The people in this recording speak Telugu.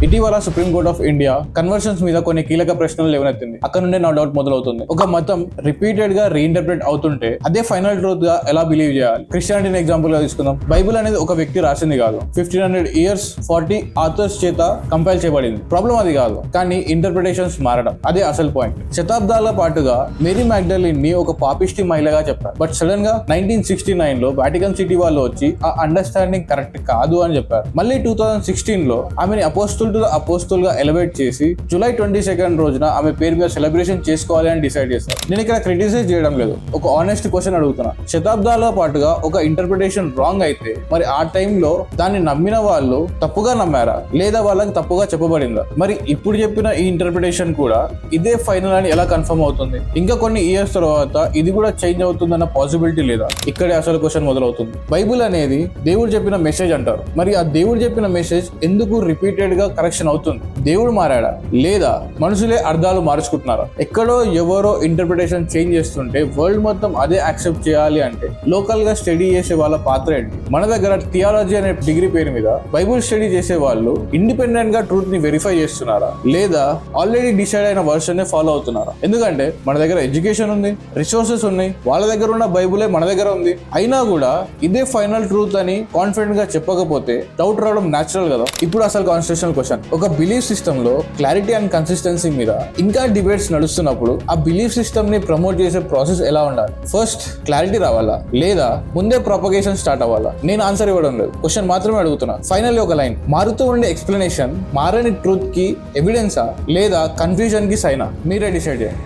ఇటీవల supreme court of India conversions మీద కొన్ని కీలక ప్రశ్నలు లేవనెత్తింది. అక్కడ నుండే నా డౌట్ మొదలవుతుంది. ఒక మతం రిపీటెడ్ గా రీఇంటర్ప్రిట్ అవుతుంటే అదే ఫైనల్ ట్రూత్ గా ఎలా బిలీవ్ చేయాలి? క్రిస్టియానిటీని ఎగ్జాంపుల్ గా తీసుకుందాం. బైబుల్ అనేది ఒక వ్యక్తి రాసింది కాదు, 1500 years 40 ఆథర్స్ చేత కంపైల్ చేయబడింది. ప్రాబ్లం అది కాదు, కానీ ఇంటర్ప్రిటేషన్స్ మారడం అదే అసలు పాయింట్. శతాబ్దాల పాటుగా మేరీ మ్యాగ్డలిన్ ని ఒక పాపిష్టి మహిళగా చెప్పారు. బట్ సడన్ గా 1969 లో వాటికన్ సిటీ వాళ్ళు వచ్చి ఆ అండర్స్టాండింగ్ కరెక్ట్ కాదు అని చెప్పారు. మళ్ళీ 2016 లో ఆమెని అపోస్తుల్ టు ద అపోస్తుల్ గా ఎలివేట్ చేసి జూలై 22 రోజున ఆమె పేరు మీద సెలబ్రేషన్ చేసుకోవాలి అని డిసైడ్ చేస్తారు. నేను ఇక్కడ క్రిటిసైజ్ చేయడం లేదు, ఒక ఆనెస్ట్ క్వశ్చన్ అడుగుతున్నా. శతాబ్దాల పాటుగా ఒక ఇంటర్ప్రిటేషన్ రాంగ్ అయితే మరి ఆ టైంలో దాన్ని నమ్మిన వాళ్ళు తప్పుగా నమ్మారా, లేదా వాళ్ళకి తప్పుగా చెప్పబడిందా? మరి ఇప్పుడు చెప్పిన ఈ ఇంటర్ప్రిటేషన్ కూడా ఇదే ఫైనల్ అని ఎలా కన్ఫర్మ్ అవుతుంది? ఇంకా కొన్ని ఇయర్స్ తర్వాత ఇది కూడా చేంజ్ అవుతుందన్న పాసిబిలిటీ లేదా? ఇక్కడే అసలు క్వశ్చన్ మొదలవుతుంది. బైబుల్ అనేది దేవుడు చెప్పిన మెసేజ్ అంటారు. మరి ఆ దేవుడు చెప్పిన మెసేజ్ ఎందుకు రిపీటెడ్ గా కరెక్షన్ అవుతుంది? దేవుడు మారాడా, లేదా మనుషులే అర్థాలు మార్చుకుంటున్నారా? ఎక్కడో ఎవరో ఇంటర్ప్రిటేషన్ చేంజ్ చేస్తుంటే వరల్డ్ మొత్తం అదే యాక్సెప్ట్ చేయాలి అంటే లోకల్ గా స్టడీ చేసే వాళ్ళ పాత్ర ఏంటి? మన దగ్గర థియాలజీ అనే డిగ్రీ పేరు మీద బైబుల్ స్టడీ చేసే వాళ్ళు ఇండిపెండెంట్ గా ట్రూత్ ని వెరిఫై చేస్తున్నారా, లేదా ఆల్రెడీ డిసైడ్ అయిన వర్షన్ నే ఫాలో అవుతున్నారా? ఎందుకంటే మన దగ్గర ఎడ్యుకేషన్ ఉంది, రిసోర్సెస్ ఉన్నాయి, వాళ్ళ దగ్గర ఉన్న బైబులే మన దగ్గర ఉంది. అయినా కూడా ఇదే ఫైనల్ ట్రూత్ అని కాన్ఫిడెంట్ గా చెప్పకపోతే డౌట్ రావడం న్యాచురల్ కదా. ఇప్పుడు అసలు కాన్స్టిట్యూషనల్ క్వశ్చన్, ఒక బిలీఫ్ సిస్టమ్ లో క్లారిటీ అండ్ కన్సిస్టెన్సీ మీద ఇంకా డిబేట్స్ నడుస్తున్నప్పుడు ఆ బిలీఫ్ సిస్టమ్ ని ప్రమోట్ చేసే ప్రాసెస్ ఎలా ఉండాలి? ఫస్ట్ క్లారిటీ రావాలా, లేదా ముందే ప్రొపగేషన్ స్టార్ట్ అవ్వాలా? నేను ఆన్సర్ ఇవ్వడం లేదు, క్వశ్చన్ మాత్రమే అడుగుతున్నా. ఫైనల్లీ ఒక లైన్, మారుతూ ఉండే ఎక్స్ప్లెనేషన్ మారని ట్రూత్ కి ఎవిడెన్సా, లేదా కన్ఫ్యూజన్ కి సైనా? మీరే డిసైడ్ చేయండి.